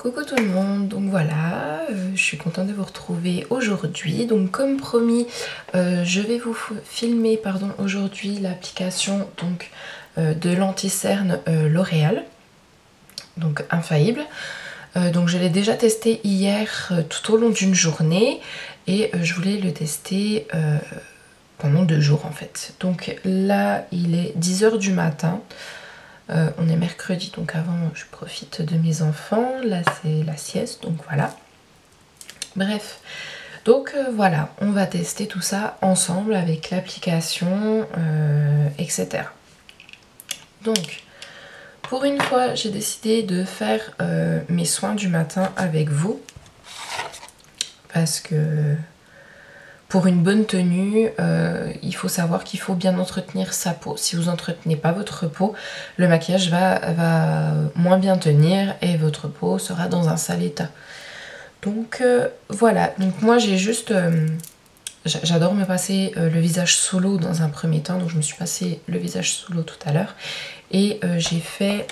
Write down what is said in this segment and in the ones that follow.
Coucou tout le monde, donc voilà, je suis contente de vous retrouver aujourd'hui. Donc comme promis, je vais vous filmer aujourd'hui l'application de l'anti-cerne L'Oréal, donc infaillible. Donc je l'ai déjà testé hier tout au long d'une journée et je voulais le tester pendant 2 jours en fait. Donc là il est 10 h du matin. On est mercredi, donc avant je profite de mes enfants. Là c'est la sieste, donc voilà. Bref, donc voilà, on va tester tout ça ensemble avec l'application, etc. Donc, pour une fois, j'ai décidé de faire mes soins du matin avec vous. Parce que pour une bonne tenue, il faut savoir qu'il faut bien entretenir sa peau. Si vous n'entretenez pas votre peau, le maquillage va moins bien tenir et votre peau sera dans un sale état. Donc voilà, donc moi j'ai juste... j'adore me passer le visage sous l'eau dans un premier temps, donc je me suis passé le visage sous l'eau tout à l'heure. Et j'ai fait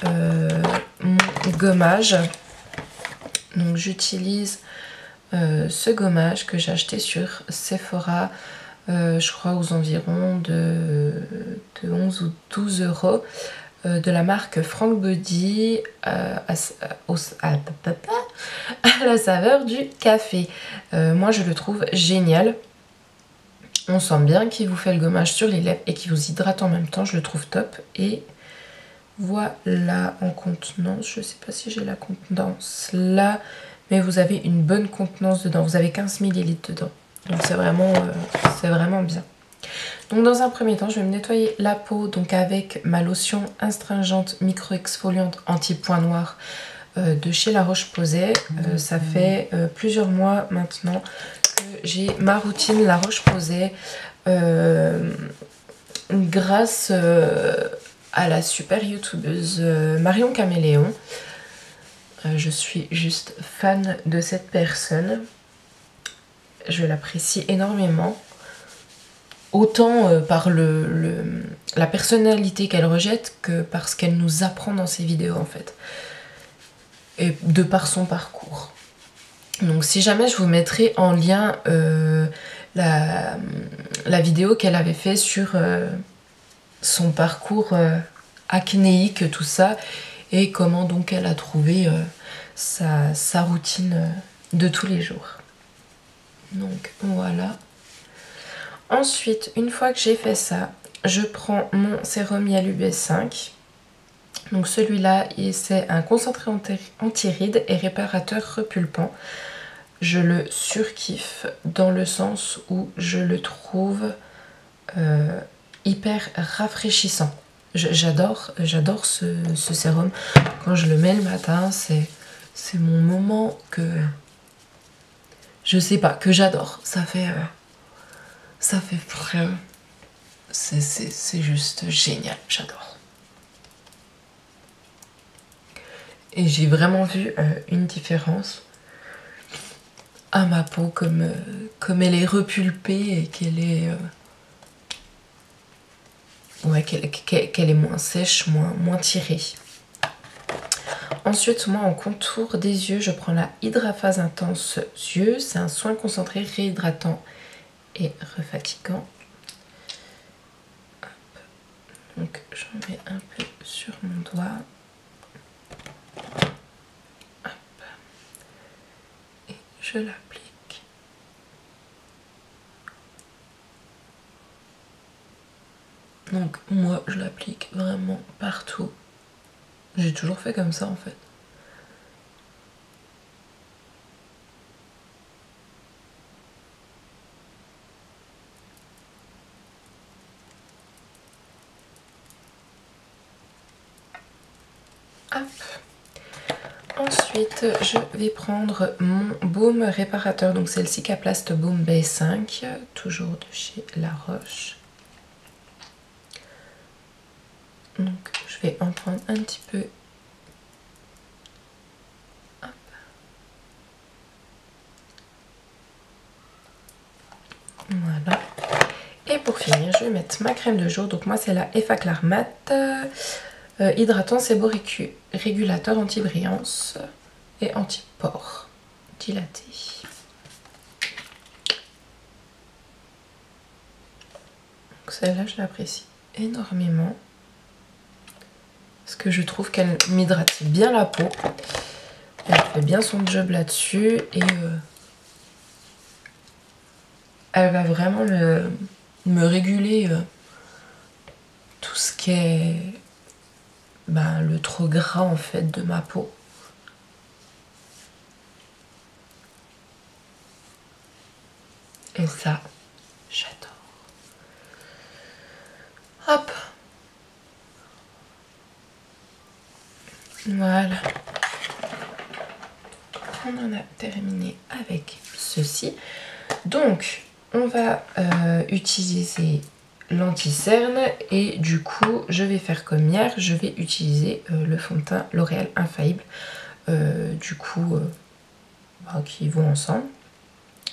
mon gommage. Donc j'utilise... ce gommage que j'ai acheté sur Sephora, je crois aux environs de 11 ou 12 euros, de la marque Frank Body, à la saveur du café. Moi je le trouve génial. On sent bien qu'il vous fait le gommage sur les lèvres et qu'il vous hydrate en même temps, je le trouve top. Et voilà, en contenance, je sais pas si j'ai la contenance là, mais vous avez une bonne contenance dedans, vous avez 15 ml dedans, donc c'est vraiment bien. Donc dans un premier temps, je vais me nettoyer la peau donc avec ma lotion astringente micro-exfoliante anti-point noir de chez La Roche-Posay. Ça fait plusieurs mois maintenant que j'ai ma routine La Roche-Posay grâce à la super youtubeuse Marion Caméléon. Je suis juste fan de cette personne. Je l'apprécie énormément. Autant par la personnalité qu'elle rejette que parce qu'elle nous apprend dans ses vidéos en fait. Et de par son parcours. Donc si jamais je vous mettrai en lien la vidéo qu'elle avait fait sur son parcours acnéique, tout ça. Et comment donc elle a trouvé sa routine de tous les jours. Donc voilà. Ensuite, une fois que j'ai fait ça, je prends mon sérum Yalu 5. Donc celui-là, c'est un concentré anti-rides et réparateur repulpant. Je le surkiffe dans le sens où je le trouve hyper rafraîchissant. J'adore ce sérum. Quand je le mets le matin, c'est mon moment que... Je sais pas, que j'adore. Ça fait c'est juste génial, j'adore. Et j'ai vraiment vu une différence à ma peau, comme elle est repulpée et qu'elle est... ouais, qu'elle est moins sèche, moins tirée. Ensuite, moi en contour des yeux, je prends la Hydraphase Intense Yeux. C'est un soin concentré réhydratant et refatigant. Hop. Donc j'en mets un peu sur mon doigt. Hop. Et je l'applique. Donc moi je l'applique vraiment partout. J'ai toujours fait comme ça en fait. Hop. Ensuite, je vais prendre mon baume réparateur. Donc c'est le Cicaplast Baume B5, toujours de chez La Roche. Donc je vais en prendre un petit peu. Hop. Voilà. Et pour finir, je vais mettre ma crème de jour. Donc moi c'est la Effaclar Matte hydratant séborrégulateur anti-brillance. et anti-pores dilaté. Celle-là, je l'apprécie énormément parce que je trouve qu'elle m'hydrate bien la peau. Elle fait bien son job là-dessus et elle va vraiment me réguler tout ce qui est le trop gras en fait de ma peau. Et ça, j'adore. Hop. Voilà. On en a terminé avec ceci. Donc, on va utiliser l'anti-cerne et du coup, je vais faire comme hier, je vais utiliser le fond de teint L'Oréal Infaillible. Qui vont ensemble.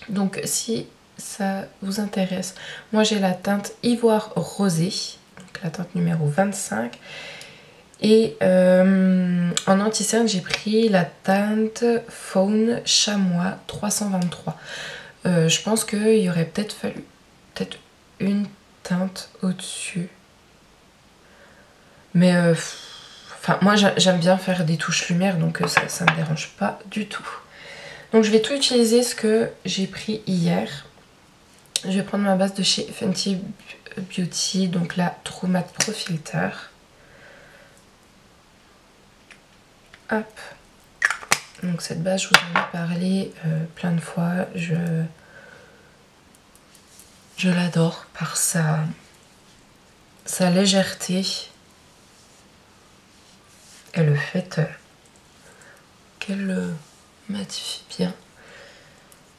Donc, si ça vous intéresse, moi j'ai la teinte Ivoire Rosé, donc la teinte numéro 25. Et en anti-cerne, j'ai pris la teinte Faune Chamois 323. Je pense qu'il y aurait peut-être fallu une teinte au-dessus. Mais moi j'aime bien faire des touches lumière, donc ça me dérange pas du tout. Donc je vais tout utiliser ce que j'ai pris hier. Je vais prendre ma base de chez Fenty Beauty, donc la True Matte Pro Filter. Hop. Donc cette base, je vous en ai parlé plein de fois. Je l'adore par sa légèreté et le fait qu'elle matifie bien.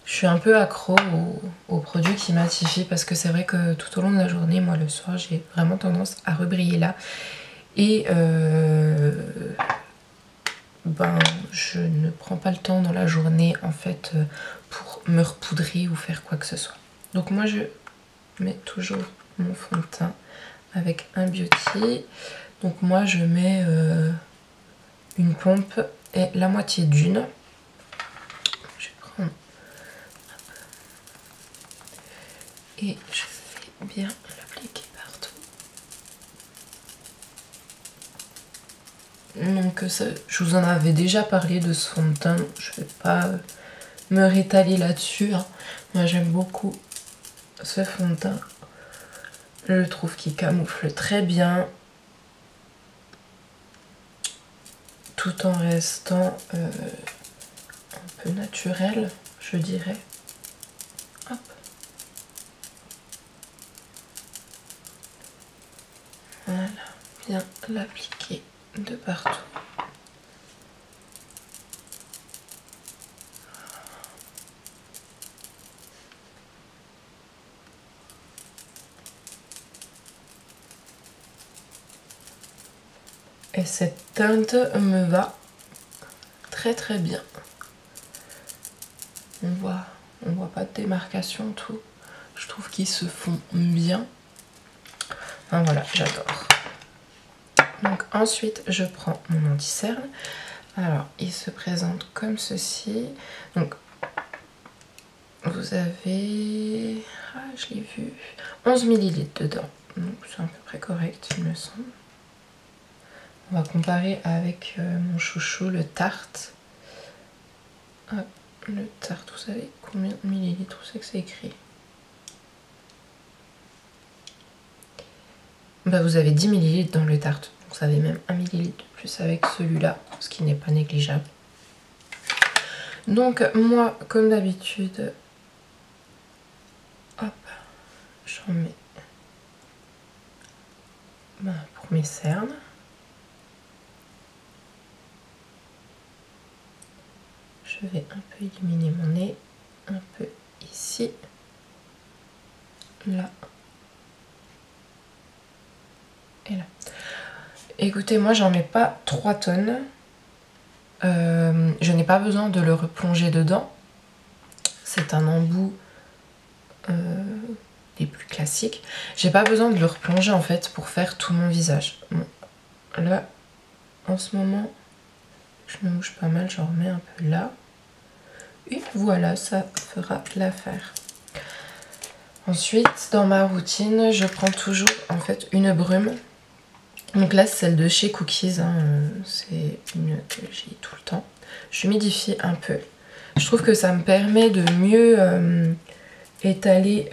Je suis un peu accro aux produits qui matifient parce que c'est vrai que tout au long de la journée, moi le soir, j'ai vraiment tendance à rebriller là. Et je ne prends pas le temps dans la journée en fait pour me repoudrer ou faire quoi que ce soit. Donc moi je mets toujours mon fond de teint avec un beauty. Donc moi je mets une pompe et la moitié d'une. Je vais prendre et je vais bien l'appliquer partout. Donc ça, je vous en avais déjà parlé de ce fond de teint, je vais pas me rétaler là-dessus. Hein. Moi j'aime beaucoup ce fond de teint. Je trouve qu'il camoufle très bien. Tout en restant un peu naturel, je dirais. Hop. Voilà, bien l'appliquer de partout. Et cette teinte me va très très bien. On voit pas de démarcation, tout. Je trouve qu'ils se font bien. Enfin, voilà, j'adore. Donc ensuite, je prends mon anti-cerne. Alors, il se présente comme ceci. Donc, vous avez... Ah, je l'ai vu. 11 ml dedans. Donc, c'est à peu près correct, il me semble. On va comparer avec mon chouchou, le Tarte. Ah, le Tarte, vous savez combien de millilitres? Où c'est que c'est écrit? Vous avez 10 ml dans le Tarte. Vous avez même 1 ml de plus avec celui-là, ce qui n'est pas négligeable. Donc moi, comme d'habitude, hop, j'en mets pour mes cernes. Je vais un peu illuminer mon nez, un peu ici, là et là. Écoutez, moi j'en mets pas 3 tonnes. Je n'ai pas besoin de le replonger dedans. C'est un embout des plus classiques. J'ai pas besoin de le replonger en fait pour faire tout mon visage. Bon, là, en ce moment, je me mouche pas mal, j'en remets un peu là. Et voilà, ça fera l'affaire. Ensuite, dans ma routine, je prends toujours en fait une brume. Donc là, c'est celle de chez Cookies, hein. C'est une que j'ai tout le temps. Je m'humidifie un peu. Je trouve que ça me permet de mieux étaler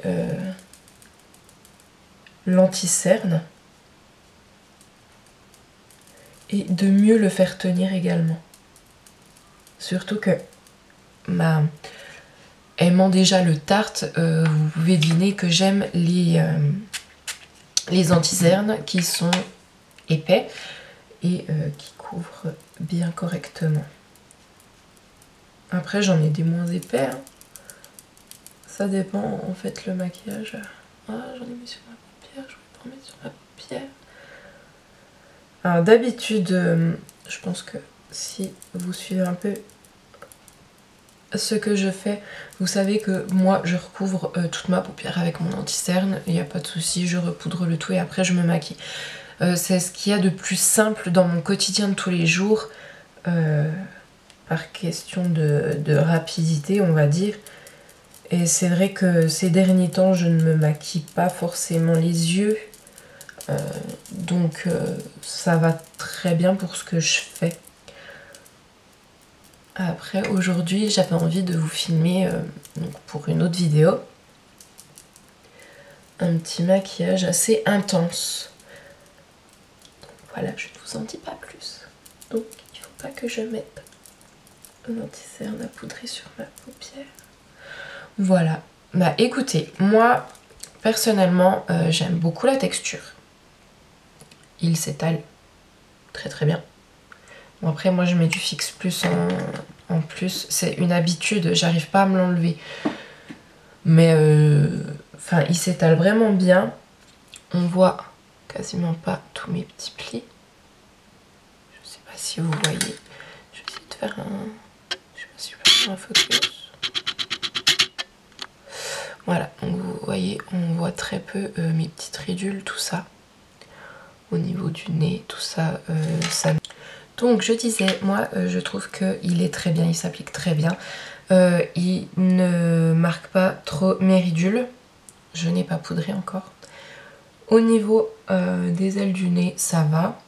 l'anti-cerne et de mieux le faire tenir également. Surtout que aimant déjà le tarte, vous pouvez deviner que j'aime les anti-cernes qui sont épais et qui couvrent bien correctement. Après j'en ai des moins épais, hein. Ça dépend en fait le maquillage. Ah, j'en ai mis sur ma paupière, je vais pas en mettre sur ma paupière. Alors d'habitude, je pense que si vous suivez un peu ce que je fais, vous savez que moi je recouvre toute ma paupière avec mon anti-cerne, il n'y a pas de souci, je repoudre le tout et après je me maquille. C'est ce qu'il y a de plus simple dans mon quotidien de tous les jours, par question de rapidité on va dire. Et c'est vrai que ces derniers temps je ne me maquille pas forcément les yeux, donc ça va très bien pour ce que je fais. Après aujourd'hui j'avais envie de vous filmer donc pour une autre vidéo un petit maquillage assez intense. Donc voilà, je ne vous en dis pas plus. Donc il ne faut pas que je mette un anti-cerne à poudrer sur ma paupière. Voilà. Bah écoutez, moi personnellement j'aime beaucoup la texture. Il s'étale très très bien. Bon après moi je mets du Fix Plus en plus. C'est une habitude, j'arrive pas à me l'enlever. Mais enfin il s'étale vraiment bien. On voit quasiment pas tous mes petits plis. Je sais pas si vous voyez. Je vais essayer de faire un... Je sais pas si je peux faire un focus. Voilà, donc vous voyez, on voit très peu mes petites ridules, tout ça. Au niveau du nez, tout ça, ça... Donc je disais, moi je trouve qu'il est très bien, il s'applique très bien. Il ne marque pas trop mes ridules. Je n'ai pas poudré encore. Au niveau des ailes du nez, ça va.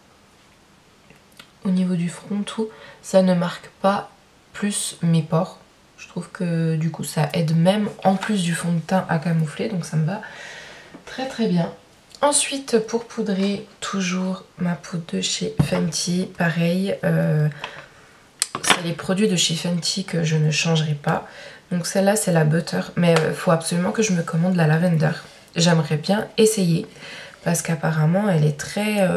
Au niveau du front, tout, ça ne marque pas plus mes pores. Je trouve que du coup ça aide même en plus du fond de teint à camoufler, donc ça me va très très bien. Ensuite pour poudrer, toujours ma poudre de chez Fenty, pareil, c'est les produits de chez Fenty que je ne changerai pas. Donc celle-là c'est la Butter, mais il faut absolument que je me commande la Lavender. J'aimerais bien essayer parce qu'apparemment elle est très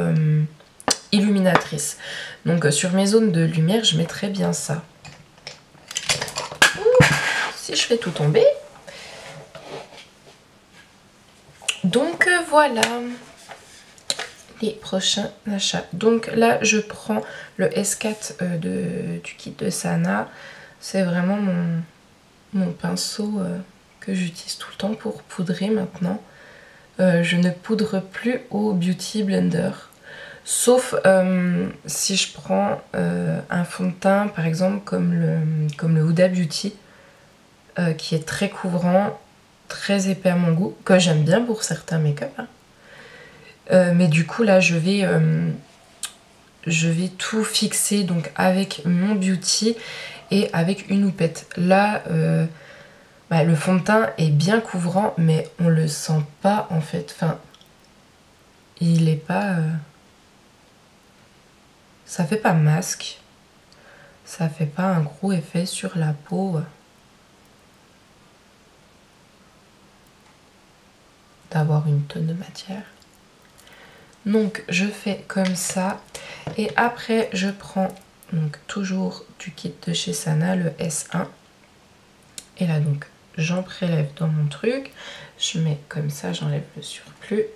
illuminatrice. Donc sur mes zones de lumière je mettrais bien ça. Ouh, si je fais tout tomber. Donc voilà les prochains achats. Donc là je prends le S4 du kit de Sana. C'est vraiment mon pinceau que j'utilise tout le temps pour poudrer maintenant. Je ne poudre plus au Beauty Blender. Sauf si je prends un fond de teint par exemple comme le Huda Beauty qui est très couvrant, très épais à mon goût, que j'aime bien pour certains make-up. Hein. Mais du coup là je vais tout fixer donc avec mon Beauty et avec une houppette. Là le fond de teint est bien couvrant mais on le sent pas en fait. Enfin, il est pas... ça fait pas masque. Ça fait pas un gros effet sur la peau. D'avoir une tonne de matière. Donc je fais comme ça. Et après je prends donc toujours du kit de chez Sana, le S1. Et là donc j'en prélève dans mon truc. Je mets comme ça, j'enlève le surplus.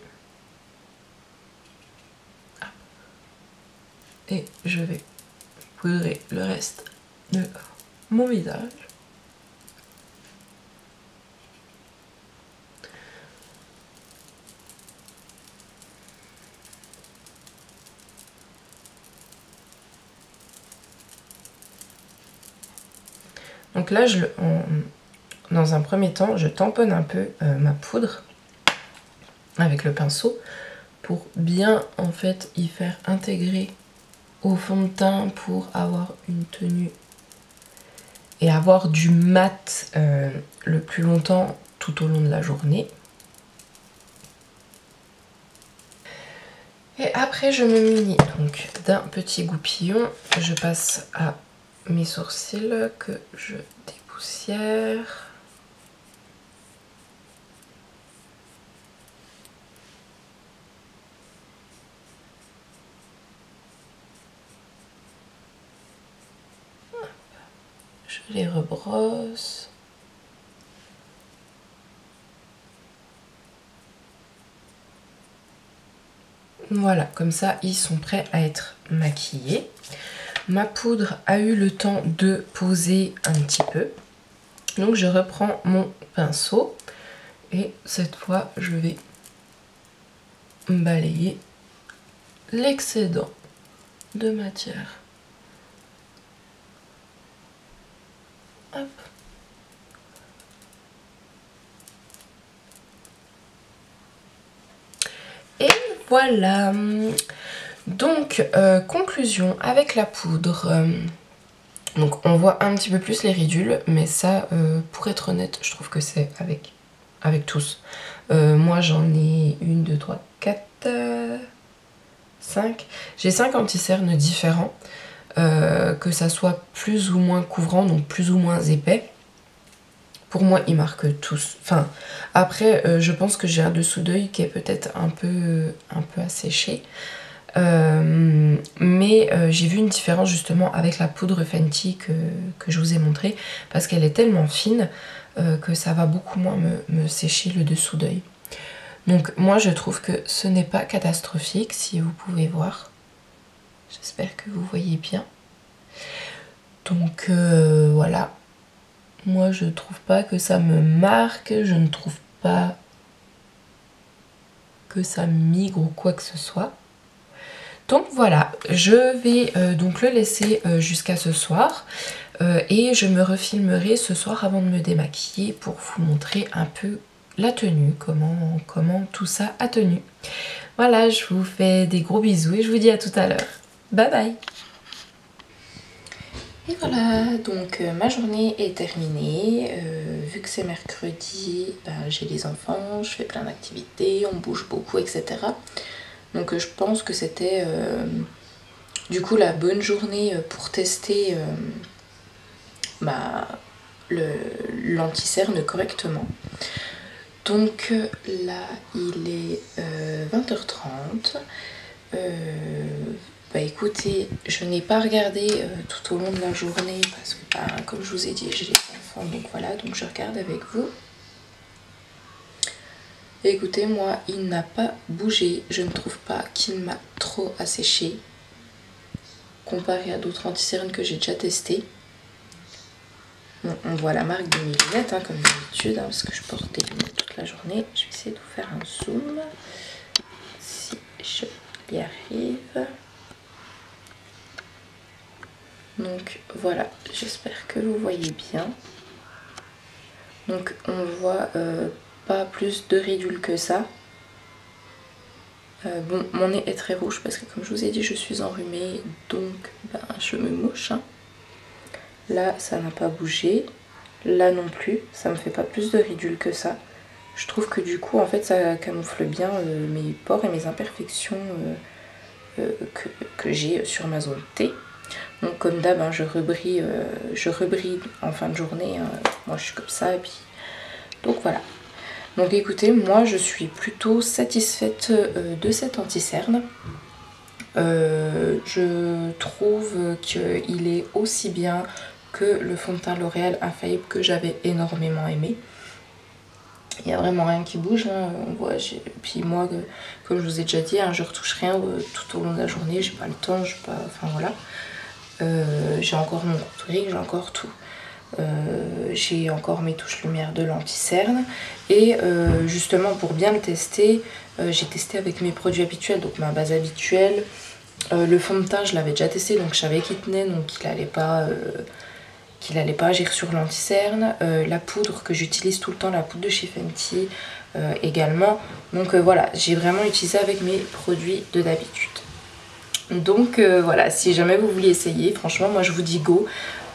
Et je vais poudrer le reste de mon visage. Donc là, dans un premier temps, je tamponne un peu ma poudre avec le pinceau pour bien en fait y faire intégrer au fond de teint pour avoir une tenue et avoir du mat le plus longtemps tout au long de la journée. Et après je me munis donc d'un petit goupillon, je passe à mes sourcils que je dépoussière. Je les rebrosse. Voilà, comme ça ils sont prêts à être maquillés. Ma poudre a eu le temps de poser un petit peu. Donc je reprends mon pinceau et cette fois je vais balayer l'excédent de matière. Hop. Et voilà. Donc conclusion avec la poudre. Donc on voit un petit peu plus les ridules, mais ça pour être honnête je trouve que c'est avec tous. Moi j'en ai 1, 2, 3, 4, 5. J'ai 5 anti-cernes différents, que ça soit plus ou moins couvrant, donc plus ou moins épais. Pour moi ils marquent tous. Enfin après je pense que j'ai un dessous d'œil qui est peut-être un peu asséché. Mais j'ai vu une différence justement avec la poudre Fenty que je vous ai montré, parce qu'elle est tellement fine que ça va beaucoup moins me sécher le dessous d'œil. Donc moi je trouve que ce n'est pas catastrophique, si vous pouvez voir. J'espère que vous voyez bien. Donc voilà. Moi je trouve pas que ça me marque, je ne trouve pas que ça migre ou quoi que ce soit. Donc voilà, je vais donc le laisser jusqu'à ce soir et je me refilmerai ce soir avant de me démaquiller pour vous montrer un peu la tenue, comment tout ça a tenu. Voilà, je vous fais des gros bisous et je vous dis à tout à l'heure. Bye bye. Et voilà, donc ma journée est terminée. Vu que c'est mercredi, ben, j'ai les enfants, je fais plein d'activités, on bouge beaucoup, etc. Donc je pense que c'était du coup la bonne journée pour tester l'anti-cerne correctement. Donc là il est 20h30. Bah écoutez, je n'ai pas regardé tout au long de la journée parce que bah, comme je vous ai dit j'ai les enfants, donc voilà, donc je regarde avec vous. Et écoutez, moi il n'a pas bougé, je ne trouve pas qu'il m'a trop asséché comparé à d'autres anti-cernes que j'ai déjà testé. Bon, on voit la marque de mes lunettes hein, comme d'habitude, hein, parce que je porte des lunettes toute la journée. Je vais essayer de vous faire un zoom si je y arrive. Donc voilà, j'espère que vous voyez bien. Donc on voit pas plus de ridules que ça. Bon, mon nez est très rouge parce que comme je vous ai dit, je suis enrhumée, donc ben, je me mouche. Hein. Là, ça n'a pas bougé. Là non plus, ça me fait pas plus de ridules que ça. Je trouve que du coup, en fait, ça camoufle bien mes pores et mes imperfections que j'ai sur ma zone T. Donc comme d'hab, hein, je rebrille en fin de journée. Hein. Moi, je suis comme ça et puis... Donc voilà. Donc écoutez, moi, je suis plutôt satisfaite de cet anti-cerne. Je trouve qu'il est aussi bien que le fond de teint L'Oréal Infaillible que j'avais énormément aimé. Il n'y a vraiment rien qui bouge. Hein. On voit, puis moi, comme je vous ai déjà dit, hein, je retouche rien tout au long de la journée. J'ai pas le temps, j'ai pas... Enfin voilà. J'ai encore mon contouring, j'ai encore tout. J'ai encore mes touches lumière de l'anti-cerne. Et justement, pour bien le tester, j'ai testé avec mes produits habituels, donc ma base habituelle. Le fond de teint, je l'avais déjà testé, donc je savais qu'il tenait, donc qu'il qu'il allait pas. J'ai reçu l'anti-cerne, la poudre que j'utilise tout le temps, la poudre de chez Fenty également. Donc voilà, j'ai vraiment utilisé avec mes produits de d'habitude. Donc voilà, si jamais vous voulez essayer, franchement moi je vous dis go,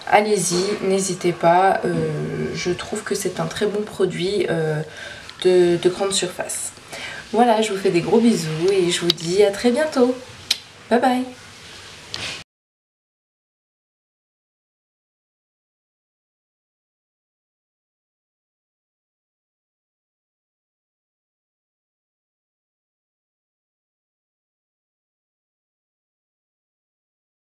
allez-y, n'hésitez pas, je trouve que c'est un très bon produit de grande surface. Voilà, je vous fais des gros bisous et je vous dis à très bientôt. Bye bye.